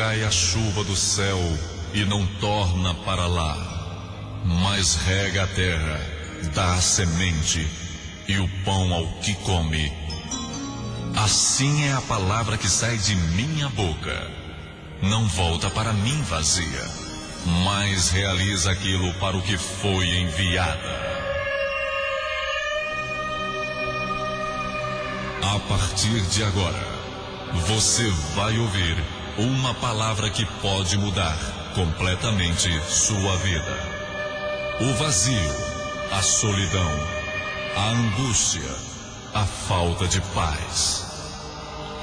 cai a chuva do céu e não torna para lá, mas rega a terra, dá a semente e o pão ao que come. Assim é a palavra que sai de minha boca. Não volta para mim vazia, mas realiza aquilo para o que foi enviada. A partir de agora, você vai ouvir uma palavra que pode mudar completamente sua vida. O vazio, a solidão, a angústia, a falta de paz.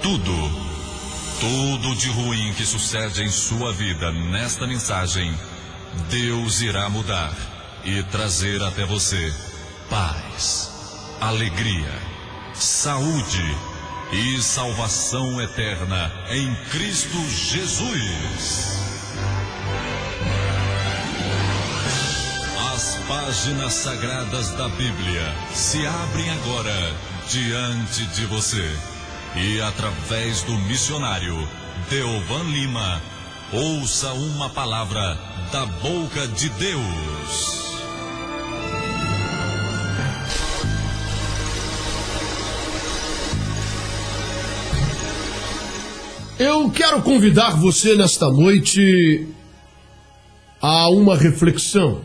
Tudo de ruim que sucede em sua vida nesta mensagem, Deus irá mudar e trazer até você paz, alegria, saúde e salvação eterna em Cristo Jesus. As páginas sagradas da Bíblia se abrem agora diante de você. E através do missionário Deovan Lima, ouça uma palavra da boca de Deus. Eu quero convidar você nesta noite a uma reflexão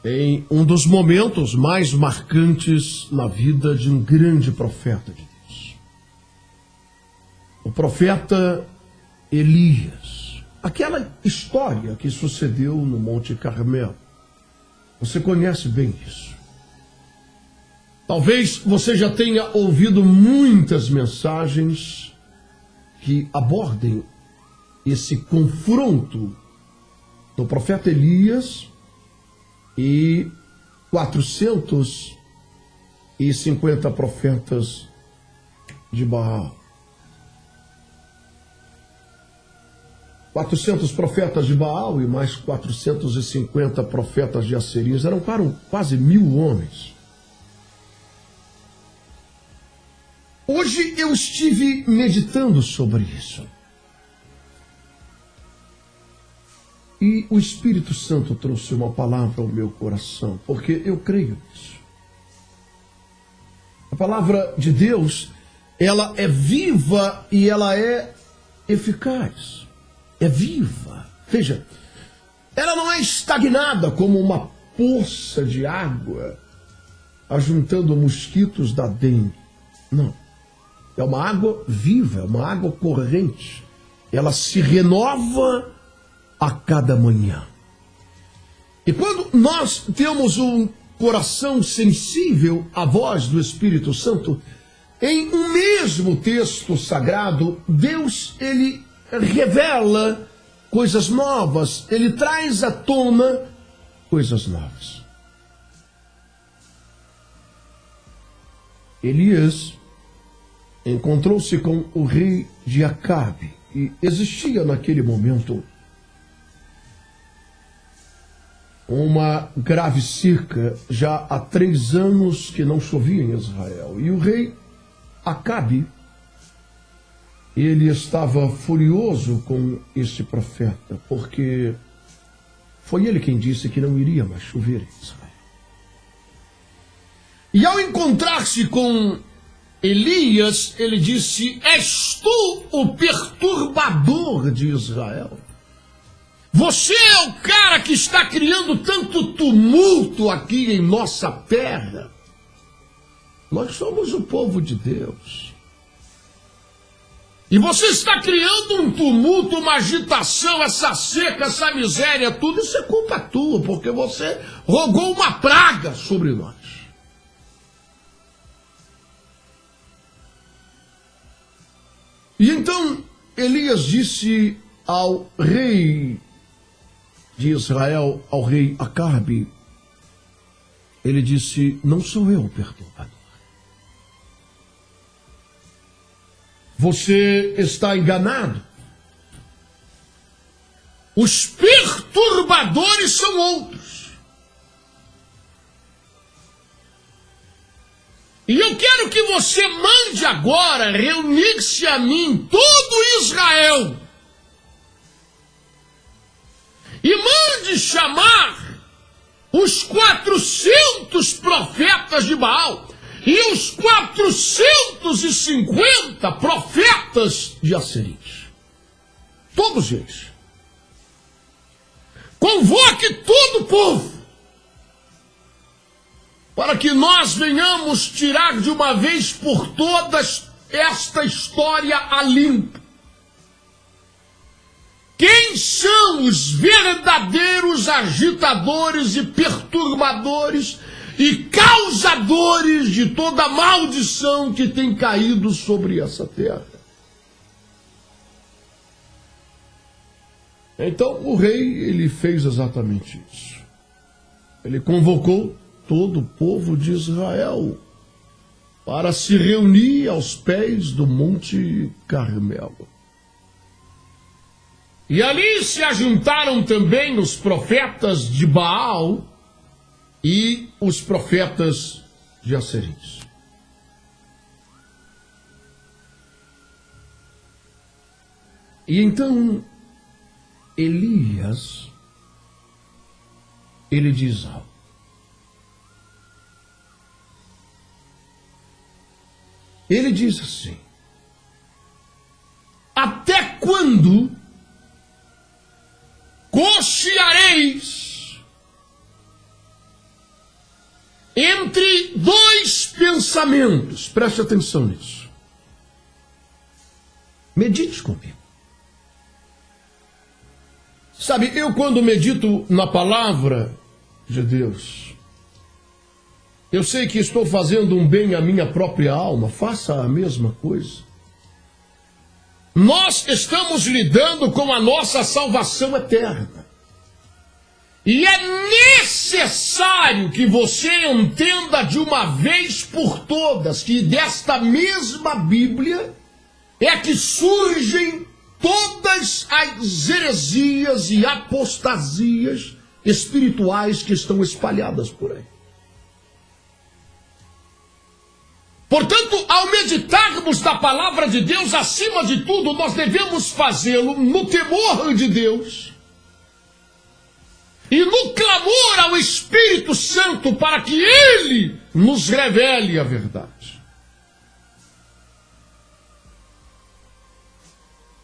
em um dos momentos mais marcantes na vida de um grande profeta de Deus. O profeta Elias. Aquela história que sucedeu no Monte Carmelo. Você conhece bem isso. Talvez você já tenha ouvido muitas mensagens que abordem esse confronto do profeta Elias e 450 profetas de Baal. 400 profetas de Baal e mais 450 profetas de Asserias. Eram quase 1000 homens. Hoje eu estive meditando sobre isso. E o Espírito Santo trouxe uma palavra ao meu coração, porque eu creio nisso. A palavra de Deus, ela é viva e ela é eficaz. É viva. Veja, ela não é estagnada como uma poça de água ajuntando mosquitos da dengue. Não. É uma água viva, é uma água corrente. Ela se renova a cada manhã. E quando nós temos um coração sensível à voz do Espírito Santo, em um mesmo texto sagrado, Deus, ele revela coisas novas, ele traz à tona coisas novas. Elias encontrou-se com o rei de Acabe e existia naquele momento uma grave seca, já há 3 anos que não chovia em Israel. E o rei Acabe, ele estava furioso com este profeta, porque foi ele quem disse que não iria mais chover em Israel. E ao encontrar-se com Elias, ele disse: és tu o perturbador de Israel? Você é o cara que está criando tanto tumulto aqui em nossa terra. Nós somos o povo de Deus. E você está criando um tumulto, uma agitação, essa seca, essa miséria, tudo isso é culpa tua, porque você rogou uma praga sobre nós. E então Elias disse ao rei de Israel, ao rei Acabe, ele disse: não sou eu o perturbador. Você está enganado. Os perturbadores são outros. E eu quero que você mande agora reunir-se a mim todo Israel chamar os 400 profetas de Baal e os 450 profetas de Asserite. Todos eles. Convoque todo o povo, para que nós venhamos tirar de uma vez por todas esta história a limpo. Quem são os verdadeiros agitadores e perturbadores e causadores de toda a maldição que tem caído sobre essa terra? Então o rei, ele fez exatamente isso. Ele convocou todo o povo de Israel para se reunir aos pés do Monte Carmelo. E ali se ajuntaram também os profetas de Baal e os profetas de Asserite. E então Elias, ele diz algo. Ele diz assim: até quando cocheareis entre dois pensamentos? Preste atenção nisso. Medite comigo. Sabe, eu quando medito na palavra de Deus, eu sei que estou fazendo um bem à minha própria alma. Faça a mesma coisa. Nós estamos lidando com a nossa salvação eterna. E é necessário que você entenda de uma vez por todas que desta mesma Bíblia é que surgem todas as heresias e apostasias espirituais que estão espalhadas por aí. Portanto, ao meditarmos da palavra de Deus, acima de tudo, nós devemos fazê-lo no temor de Deus e no clamor ao Espírito Santo para que Ele nos revele a verdade.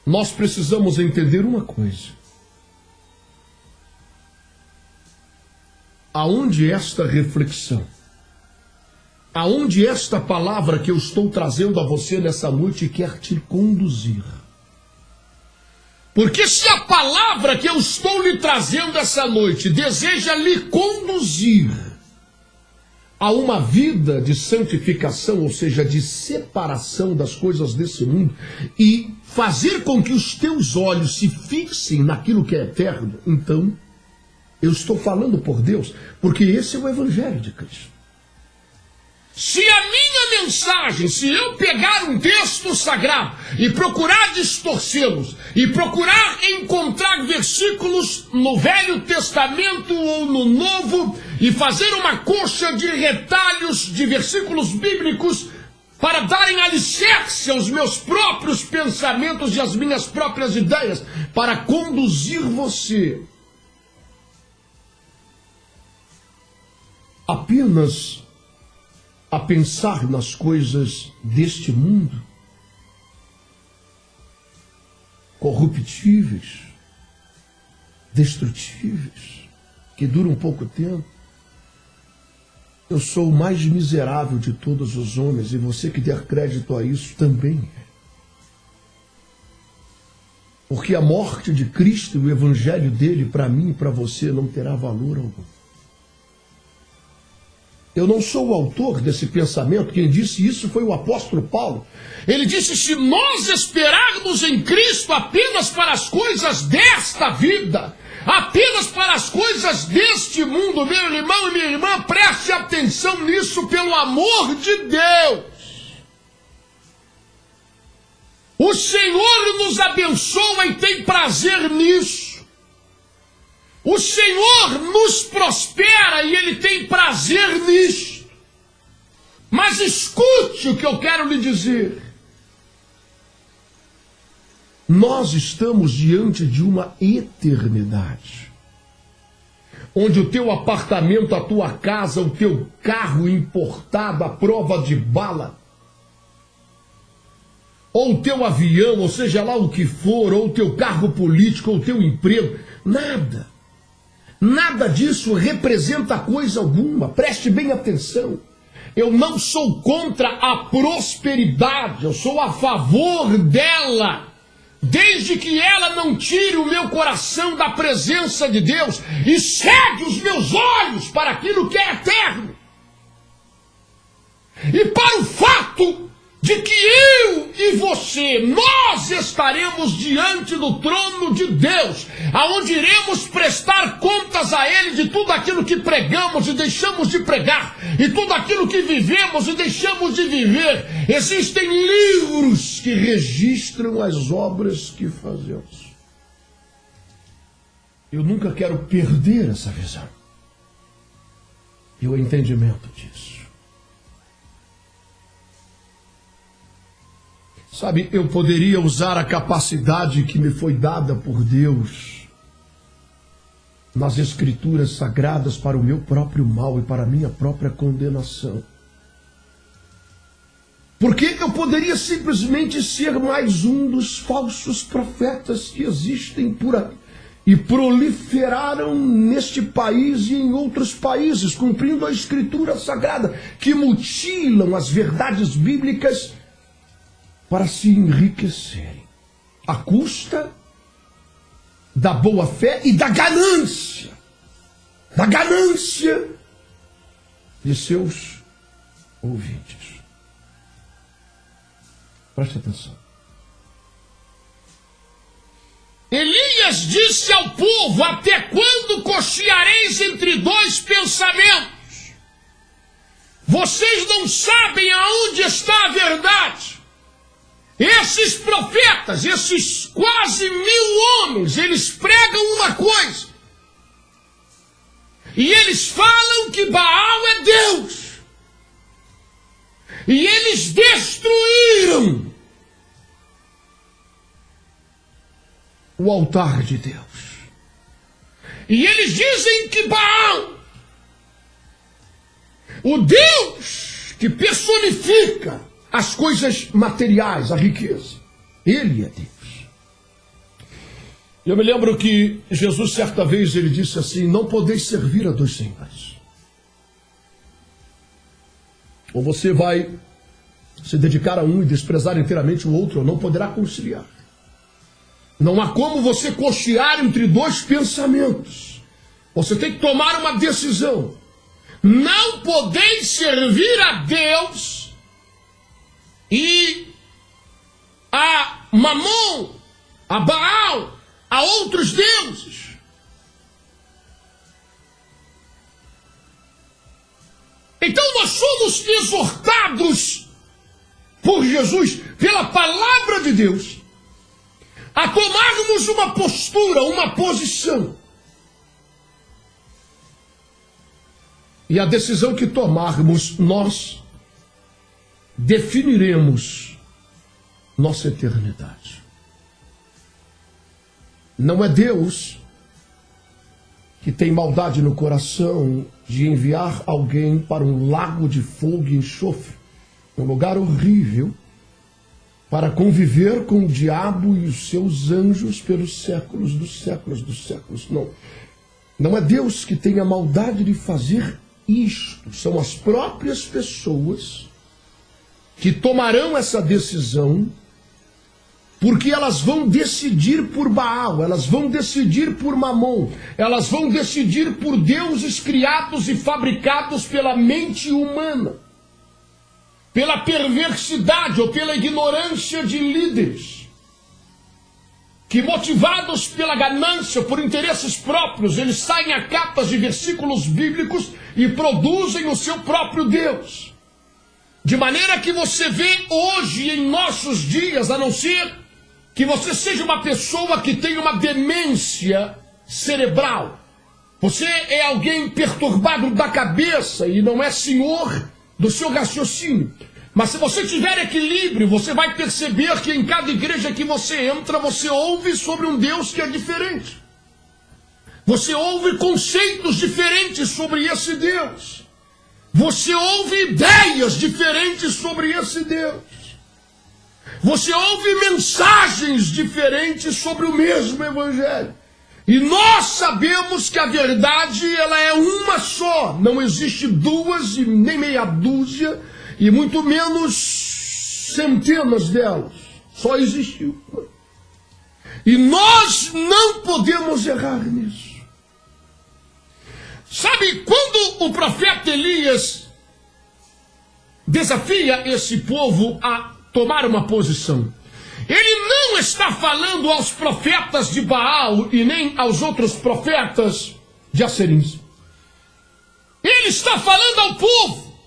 Nós precisamos entender uma coisa. Aonde esta reflexão, aonde esta palavra que eu estou trazendo a você nessa noite quer te conduzir? Porque se a palavra que eu estou lhe trazendo essa noite deseja lhe conduzir a uma vida de santificação, ou seja, de separação das coisas desse mundo, e fazer com que os teus olhos se fixem naquilo que é eterno, então, eu estou falando por Deus, porque esse é o Evangelho de Cristo. Se a minha mensagem, se eu pegar um texto sagrado e procurar distorcê-los, e procurar encontrar versículos no Velho Testamento ou no Novo, e fazer uma coxa de retalhos de versículos bíblicos para darem alicerce aos meus próprios pensamentos e às minhas próprias ideias, para conduzir você apenas a pensar nas coisas deste mundo, corruptíveis, destrutíveis, que duram pouco tempo. Eu sou o mais miserável de todos os homens, e você que der crédito a isso também é. Porque a morte de Cristo e o evangelho dele, para mim e para você, não terá valor algum. Eu não sou o autor desse pensamento. Quem disse isso foi o apóstolo Paulo. Ele disse: se nós esperarmos em Cristo apenas para as coisas desta vida, apenas para as coisas deste mundo, meu irmão e minha irmã, preste atenção nisso, pelo amor de Deus. O Senhor nos abençoa e tem prazer nisso. O Senhor nos prospera e Ele tem prazer nisso. Mas escute o que eu quero lhe dizer. Nós estamos diante de uma eternidade. onde o teu apartamento, a tua casa, o teu carro importado à prova de bala, ou o teu avião, ou seja lá o que for, ou o teu cargo político, ou o teu emprego, nada disso representa coisa alguma. Preste bem atenção. Eu não sou contra a prosperidade, eu sou a favor dela, desde que ela não tire o meu coração da presença de Deus e cegue os meus olhos para aquilo que é eterno. E para o fato de que eu e você, nós estaremos diante do trono de Deus, aonde iremos prestar contas a Ele de tudo aquilo que pregamos e deixamos de pregar, e tudo aquilo que vivemos e deixamos de viver. Existem livros que registram as obras que fazemos. Eu nunca quero perder essa visão e o entendimento disso. Sabe, eu poderia usar a capacidade que me foi dada por Deus nas Escrituras Sagradas para o meu próprio mal e para a minha própria condenação. Porque eu poderia simplesmente ser mais um dos falsos profetas que existem por aí e proliferaram neste país e em outros países, cumprindo a Escritura Sagrada, que mutilam as verdades bíblicas para se enriquecerem, à custa da boa fé e da ganância de seus ouvintes. Preste atenção. Elias disse ao povo: até quando cocheareis entre dois pensamentos? Vocês não sabem aonde está a verdade. Esses profetas, esses quase 1000 homens, eles pregam uma coisa. E eles falam que Baal é Deus. E eles destruíram o altar de Deus. E eles dizem que Baal, o Deus que personifica as coisas materiais, a riqueza, Ele é Deus. Eu me lembro que Jesus, certa vez, ele disse assim: não podeis servir a dois senhores. Ou você vai se dedicar a um e desprezar inteiramente o outro, ou não poderá conciliar. Não há como você cochear entre dois pensamentos. Você tem que tomar uma decisão. Não podeis servir a Deus e a Mamon, a Baal, a outros deuses. Então nós somos exortados por Jesus, pela palavra de Deus, a tomarmos uma postura, uma posição. E a decisão que tomarmos, nós definiremos nossa eternidade. Não é Deus que tem maldade no coração de enviar alguém para um lago de fogo e enxofre, um lugar horrível, para conviver com o diabo e os seus anjos pelos séculos dos séculos dos séculos. Não é Deus que tem a maldade de fazer isto. São as próprias pessoas que tomarão essa decisão, porque elas vão decidir por Baal, elas vão decidir por Mamon, elas vão decidir por deuses criados e fabricados pela mente humana, pela perversidade ou pela ignorância de líderes, que motivados pela ganância, por interesses próprios, eles saem a capas de versículos bíblicos e produzem o seu próprio Deus. De maneira que você vê hoje em nossos dias, a não ser que você seja uma pessoa que tem uma demência cerebral. Você é alguém perturbado da cabeça e não é senhor do seu raciocínio. Mas se você tiver equilíbrio, você vai perceber que em cada igreja que você entra, você ouve sobre um Deus que é diferente. Você ouve conceitos diferentes sobre esse Deus. Você ouve ideias diferentes sobre esse Deus. Você ouve mensagens diferentes sobre o mesmo Evangelho. E nós sabemos que a verdade, ela é uma só. Não existe duas e nem meia dúzia, e muito menos centenas delas. Só existe uma. E nós não podemos errar nisso. Sabe, quando o profeta Elias desafia esse povo a tomar uma posição, ele não está falando aos profetas de Baal e nem aos outros profetas de Asserins. Ele está falando ao povo.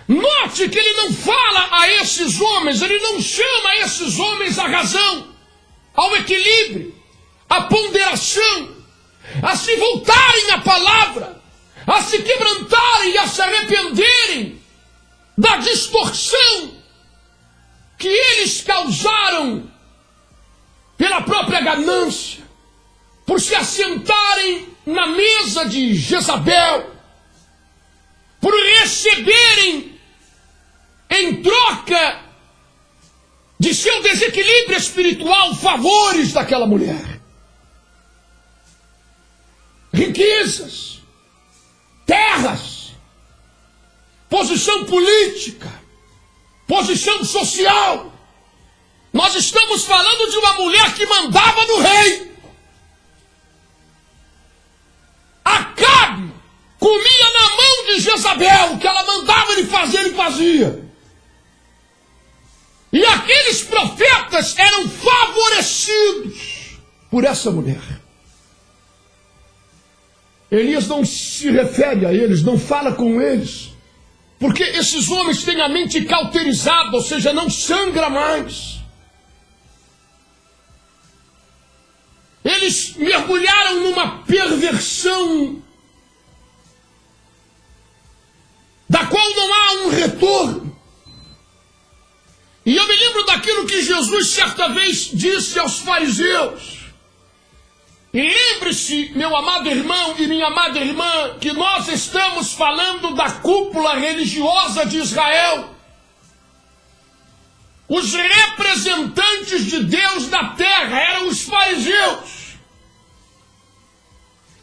Note que ele não fala a esses homens, ele não chama esses homens à razão, ao equilíbrio, à ponderação, a se voltarem à palavra, a se quebrantarem e a se arrependerem da distorção que eles causaram pela própria ganância, por se assentarem na mesa de Jezabel, por receberem em troca de seu desequilíbrio espiritual favores daquela mulher. Riquezas, terras, posição política, posição social. Nós estamos falando de uma mulher que mandava no rei. Acabe comia na mão de Jezabel, o que ela mandava ele fazer, ele fazia. E aqueles profetas eram favorecidos por essa mulher. Elias não se refere a eles, não fala com eles, porque esses homens têm a mente cauterizada, ou seja, não sangra mais. Eles mergulharam numa perversão da qual não há um retorno. E eu me lembro daquilo que Jesus certa vez disse aos fariseus. E lembre-se, meu amado irmão e minha amada irmã, que nós estamos falando da cúpula religiosa de Israel. Os representantes de Deus na terra eram os fariseus.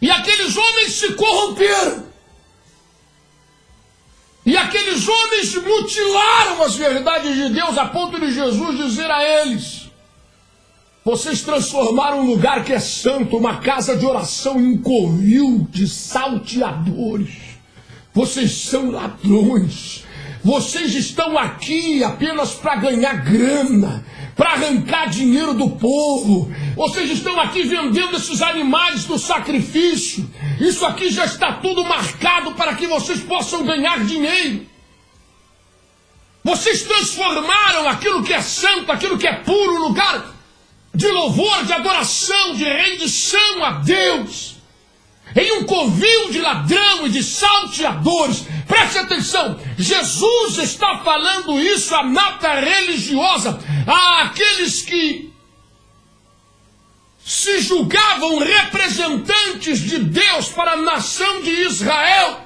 E aqueles homens se corromperam. E aqueles homens mutilaram as verdades de Deus a ponto de Jesus dizer a eles: vocês transformaram um lugar que é santo, uma casa de oração, em um covil de salteadores. Vocês são ladrões. Vocês estão aqui apenas para ganhar grana, para arrancar dinheiro do povo. Vocês estão aqui vendendo esses animais do sacrifício. Isso aqui já está tudo marcado para que vocês possam ganhar dinheiro. Vocês transformaram aquilo que é santo, aquilo que é puro, lugar de louvor, de adoração, de rendição a Deus, em um covil de ladrão e de salteadores. Preste atenção, Jesus está falando isso à nata religiosa, àqueles que se julgavam representantes de Deus para a nação de Israel,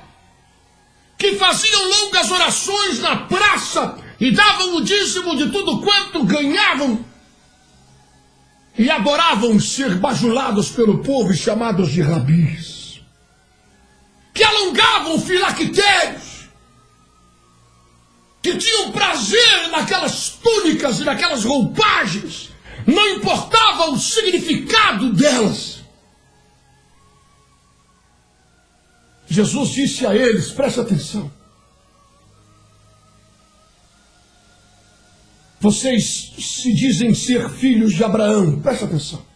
que faziam longas orações na praça e davam o dízimo de tudo quanto ganhavam, e adoravam ser bajulados pelo povo e chamados de rabis, que alongavam filactérios, que tinham prazer naquelas túnicas e naquelas roupagens, não importava o significado delas. Jesus disse a eles, presta atenção, vocês se dizem ser filhos de Abraão, presta atenção.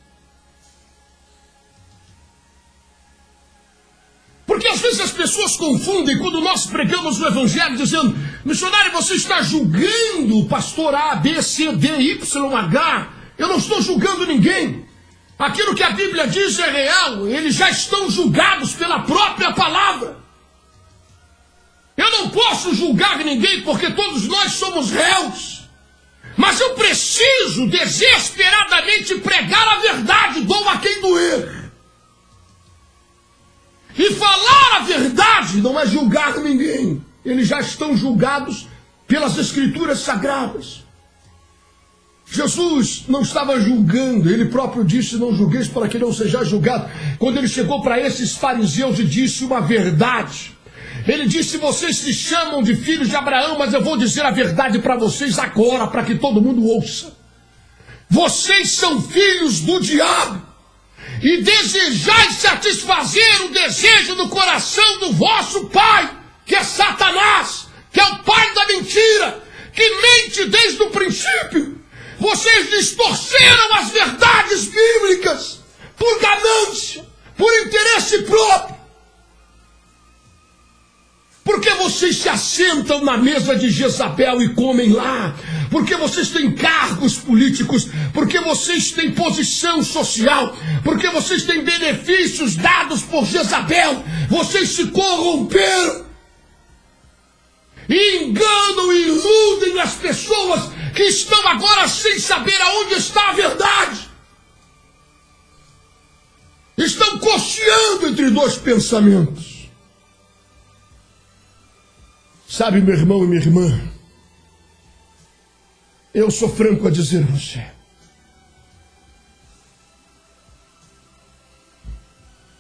Porque às vezes as pessoas confundem quando nós pregamos o Evangelho dizendo: missionário, você está julgando o pastor A, B, C, D, Y, H. Eu não estou julgando ninguém. Aquilo que a Bíblia diz é real. Eles já estão julgados pela própria palavra. Eu não posso julgar ninguém porque todos nós somos réus. Mas eu preciso desesperadamente pregar a verdade, doa a quem doer. verdade não é julgar ninguém. Eles já estão julgados pelas Escrituras Sagradas. Jesus não estava julgando, ele próprio disse: não julgueis para que não seja julgado. Quando ele chegou para esses fariseus e disse uma verdade, ele disse: vocês se chamam de filhos de Abraão, mas eu vou dizer a verdade para vocês agora, para que todo mundo ouça. Vocês são filhos do diabo e desejais satisfazer o desejo do coração do vosso pai, que é Satanás, que é o pai da mentira, que mente desde o princípio. Vocês distorceram as verdades bíblicas por ganância, por interesse próprio. Porque vocês se assentam na mesa de Jezabel e comem lá. Porque vocês têm cargos políticos. Porque vocês têm posição social. Porque vocês têm benefícios dados por Jezabel. Vocês se corromperam. E enganam e iludem as pessoas que estão agora sem saber aonde está a verdade. Estão cocheando entre dois pensamentos. Sabe, meu irmão e minha irmã, eu sou franco a dizer a você.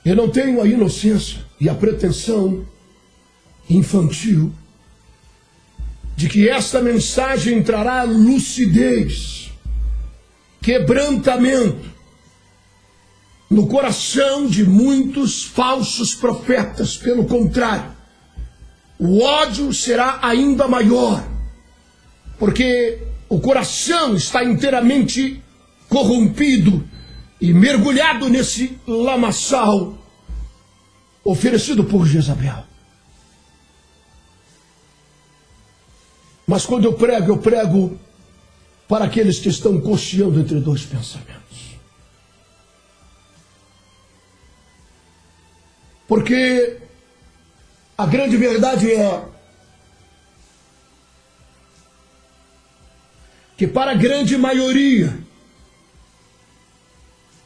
Eu não tenho a inocência e a pretensão infantil de que esta mensagem trará lucidez, quebrantamento no coração de muitos falsos profetas. Pelo contrário, o ódio será ainda maior, porque o coração está inteiramente corrompido e mergulhado nesse lamaçal oferecido por Jezabel. Mas quando eu prego para aqueles que estão cocheando entre dois pensamentos. Porque a grande verdade é que para a grande maioria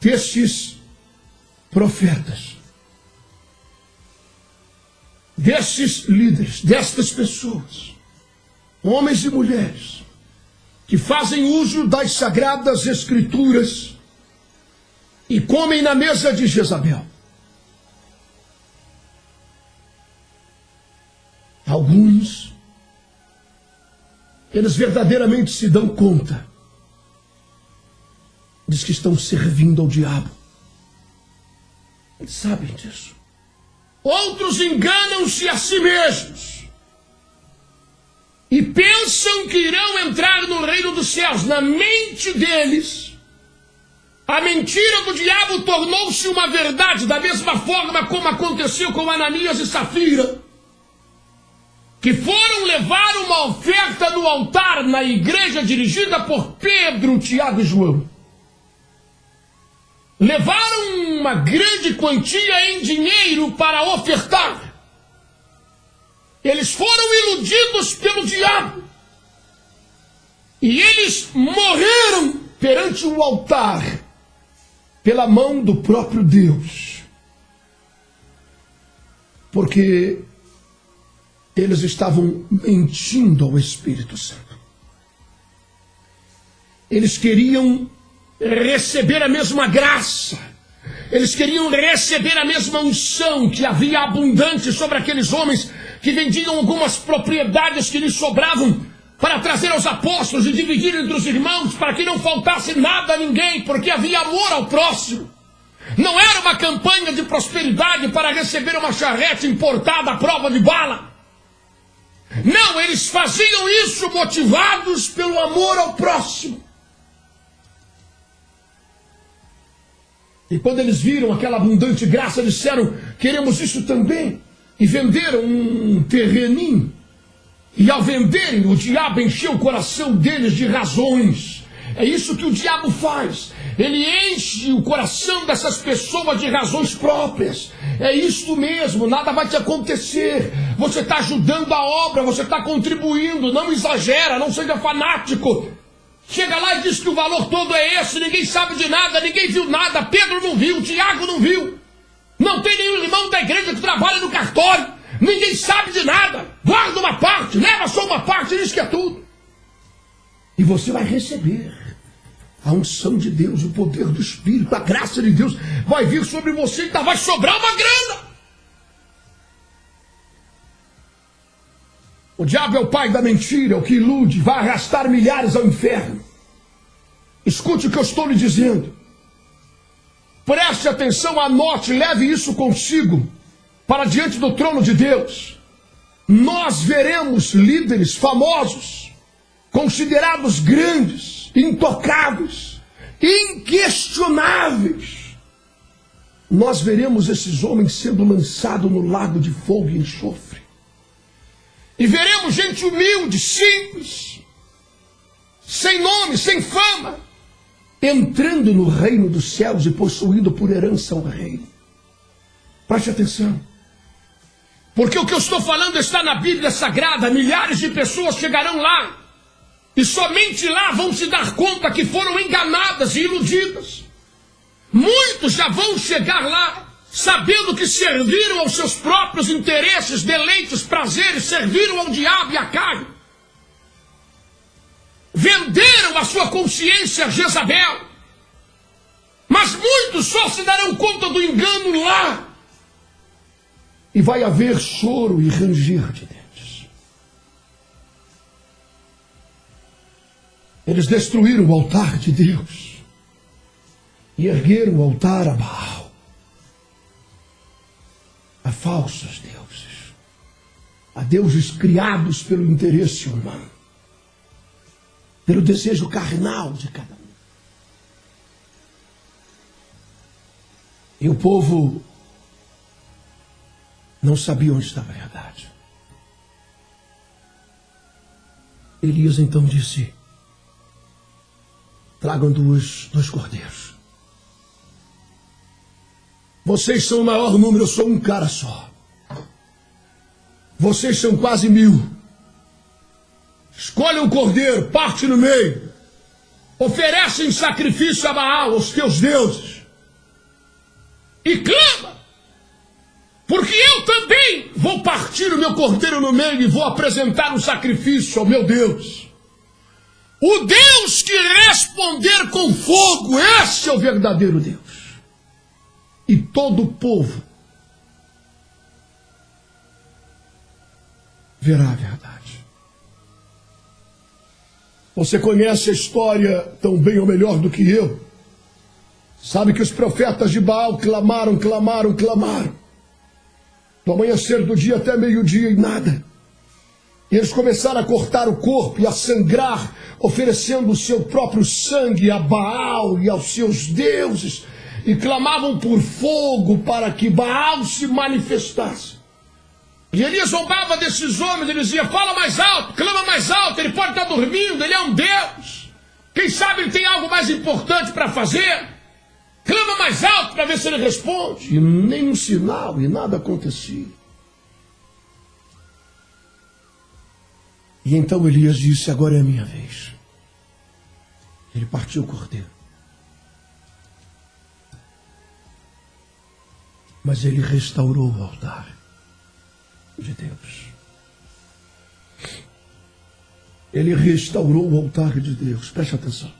destes profetas, destes líderes, destas pessoas, homens e mulheres, que fazem uso das sagradas escrituras e comem na mesa de Jezabel, alguns, eles verdadeiramente se dão conta de que estão servindo ao diabo. Eles sabem disso. Outros enganam-se a si mesmos e pensam que irão entrar no reino dos céus. Na mente deles, a mentira do diabo tornou-se uma verdade, da mesma forma como aconteceu com Ananias e Safira, que foram levar uma oferta no altar na igreja dirigida por Pedro, Tiago e João. Levaram uma grande quantia em dinheiro para ofertar. Eles foram iludidos pelo diabo. E eles morreram perante o altar pela mão do próprio Deus. Porque eles estavam mentindo ao Espírito Santo. Eles queriam receber a mesma graça. Eles queriam receber a mesma unção que havia abundante sobre aqueles homens que vendiam algumas propriedades que lhes sobravam para trazer aos apóstolos e dividir entre os irmãos, para que não faltasse nada a ninguém, porque havia amor ao próximo. Não era uma campanha de prosperidade para receber uma charrete importada à prova de bala. Não, eles faziam isso motivados pelo amor ao próximo. E quando eles viram aquela abundante graça, disseram: queremos isso também. E venderam um terreninho. E ao venderem, o diabo encheu o coração deles de razões. É isso que o diabo faz. Ele enche o coração dessas pessoas de razões próprias. É isso mesmo, nada vai te acontecer. Você está ajudando a obra, você está contribuindo. Não exagera, não seja fanático. Chega lá e diz que o valor todo é esse, ninguém sabe de nada, ninguém viu nada, Pedro não viu, Tiago não viu. Não tem nenhum irmão da igreja que trabalha no cartório. ninguém sabe de nada, guarda uma parte, leva só uma parte, diz que é tudo. E você vai receber a unção de Deus, o poder do Espírito, a graça de Deus vai vir sobre você e ainda vai sobrar uma grana. O diabo é o pai da mentira, é o que ilude, vai arrastar milhares ao inferno. Escute o que eu estou lhe dizendo. Preste atenção, anote, leve isso consigo para diante do trono de Deus. Nós veremos líderes famosos, considerados grandes, intocáveis, inquestionáveis. Nós veremos esses homens sendo lançados no lago de fogo e enxofre. E veremos gente humilde, simples, sem nome, sem fama, entrando no reino dos céus e possuindo por herança o reino. Preste atenção. Porque o que eu estou falando está na Bíblia Sagrada. Milhares de pessoas chegarão lá. E somente lá vão se dar conta que foram enganadas e iludidas. Muitos já vão chegar lá sabendo que serviram aos seus próprios interesses, deleites, prazeres, serviram ao diabo e à carne. Venderam a sua consciência a Jezabel. Mas muitos só se darão conta do engano lá. E vai haver choro e ranger de dentes. Eles destruíram o altar de Deus e ergueram o altar a Baal, a falsos deuses, a deuses criados pelo interesse humano, pelo desejo carnal de cada um. E o povo não sabia onde estava a verdade. Elias então disse: tragam dois cordeiros. Vocês são o maior número, eu sou um cara só. Vocês são quase 1000. Escolha um cordeiro, parte no meio. Oferecem sacrifício a Baal, aos teus deuses. E clama, porque eu também vou partir o meu cordeiro no meio e vou apresentar um sacrifício ao meu Deus. O Deus que responder com fogo, esse é o verdadeiro Deus. E todo o povo verá a verdade. Você conhece a história tão bem ou melhor do que eu. Sabe que os profetas de Baal clamaram. Do amanhecer do dia até meio-dia e nada. E eles começaram a cortar o corpo e a sangrar, oferecendo o seu próprio sangue a Baal e aos seus deuses. E clamavam por fogo para que Baal se manifestasse. E Elias zombava desses homens, ele dizia: fala mais alto, clama mais alto, ele pode estar dormindo, ele é um Deus. Quem sabe ele tem algo mais importante para fazer? Clama mais alto para ver se ele responde. E nem um sinal, e nada acontecia. E então Elias disse: agora é a minha vez. Ele partiu o cordeiro. Mas ele restaurou o altar de Deus. Ele restaurou o altar de Deus. Preste atenção.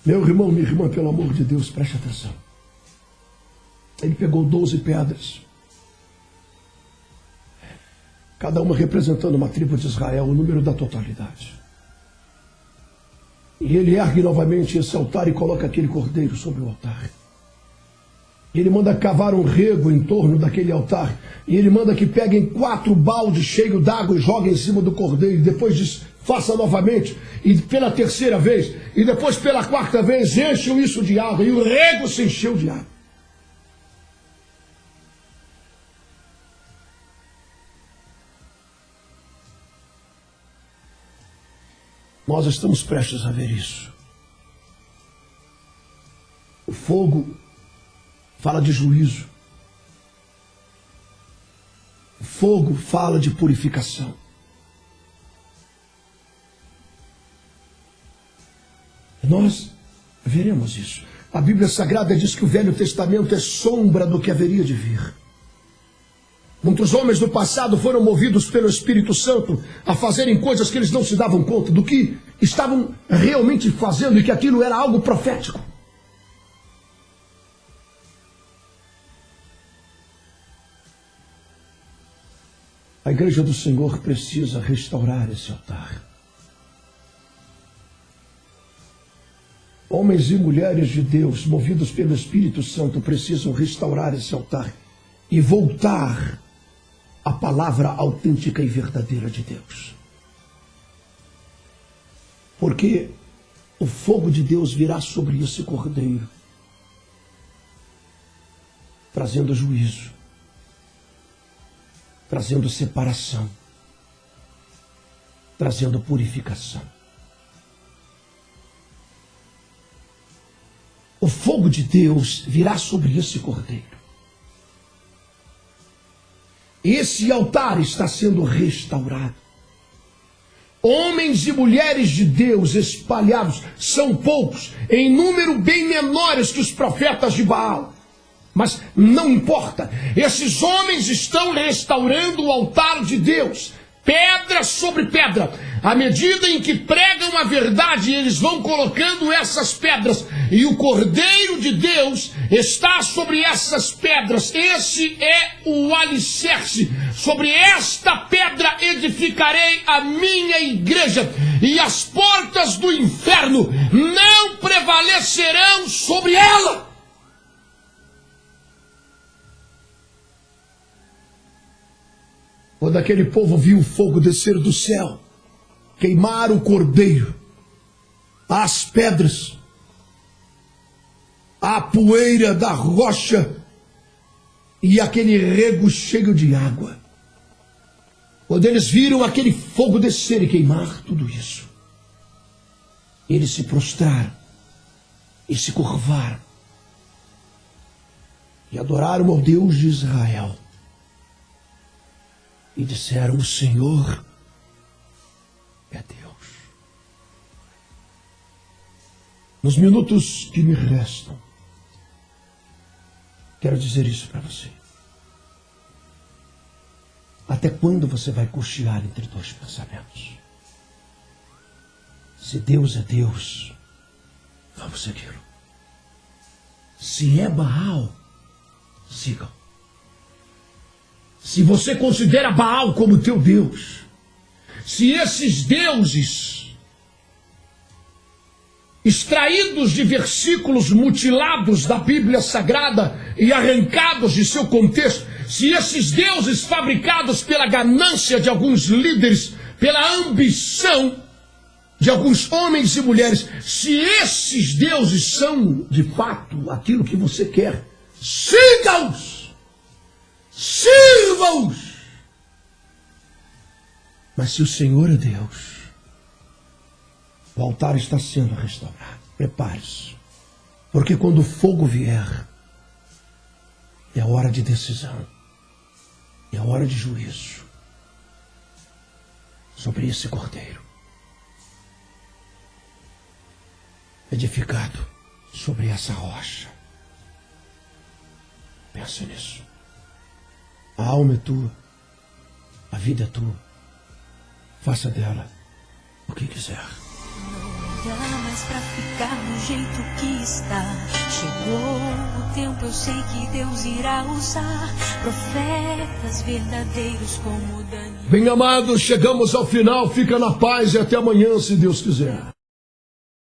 Meu irmão, minha irmã, pelo amor de Deus, preste atenção. Ele pegou 12 pedras, cada uma representando uma tribo de Israel, o número da totalidade. E ele ergue novamente esse altar e coloca aquele cordeiro sobre o altar. Ele manda cavar um rego em torno daquele altar. E ele manda que peguem 4 baldes cheios d'água e joguem em cima do cordeiro. E depois diz: faça novamente. E pela terceira vez. E depois pela 4ª vez encham isso de água. E o rego se encheu de água. Nós estamos prestes a ver isso. O fogo fala de juízo. O fogo fala de purificação. Nós veremos isso. A Bíblia Sagrada diz que o Velho Testamento é sombra do que haveria de vir. Muitos homens do passado foram movidos pelo Espírito Santo a fazerem coisas que eles não se davam conta do que estavam realmente fazendo e que aquilo era algo profético. A igreja do Senhor precisa restaurar esse altar. Homens e mulheres de Deus, movidos pelo Espírito Santo, precisam restaurar esse altar e voltar à palavra autêntica e verdadeira de Deus. Porque o fogo de Deus virá sobre esse cordeiro, trazendo juízo, trazendo separação, trazendo purificação. O fogo de Deus virá sobre esse cordeiro. Esse altar está sendo restaurado. Homens e mulheres de Deus espalhados, são poucos, em número bem menores que os profetas de Baal. Mas não importa, esses homens estão restaurando o altar de Deus, pedra sobre pedra. À medida em que pregam a verdade, eles vão colocando essas pedras, e o Cordeiro de Deus está sobre essas pedras. Esse é o alicerce. Sobre esta pedra edificarei a minha igreja, e as portas do inferno não prevalecerão sobre ela. Quando aquele povo viu o fogo descer do céu, queimar o cordeiro, as pedras, a poeira da rocha e aquele rego cheio de água, quando eles viram aquele fogo descer e queimar tudo isso, eles se prostraram e se curvaram e adoraram ao Deus de Israel. E disseram: o Senhor é Deus. Nos minutos que me restam, quero dizer isso para você. Até quando você vai cochear entre dois pensamentos? Se Deus é Deus, vamos segui-lo. Se é Baal, sigam. Se você considera Baal como teu Deus, se esses deuses extraídos de versículos mutilados da Bíblia Sagrada e arrancados de seu contexto, se esses deuses fabricados pela ganância de alguns líderes, pela ambição de alguns homens e mulheres, se esses deuses são de fato aquilo que você quer, siga-os! Sirva-os! Mas se o Senhor é Deus, o altar está sendo restaurado. Prepare-se, porque quando o fogo vier, é a hora de decisão, é a hora de juízo sobre esse cordeiro, edificado sobre essa rocha. Pensa nisso. A alma é tua, a vida é tua. Faça dela o que quiser. Não dá mais pra ficar do jeito que está. Chegou o tempo, eu sei que Deus irá usar profetas verdadeiros como Daniel. Bem amados, chegamos ao final. Fica na paz e até amanhã, se Deus quiser.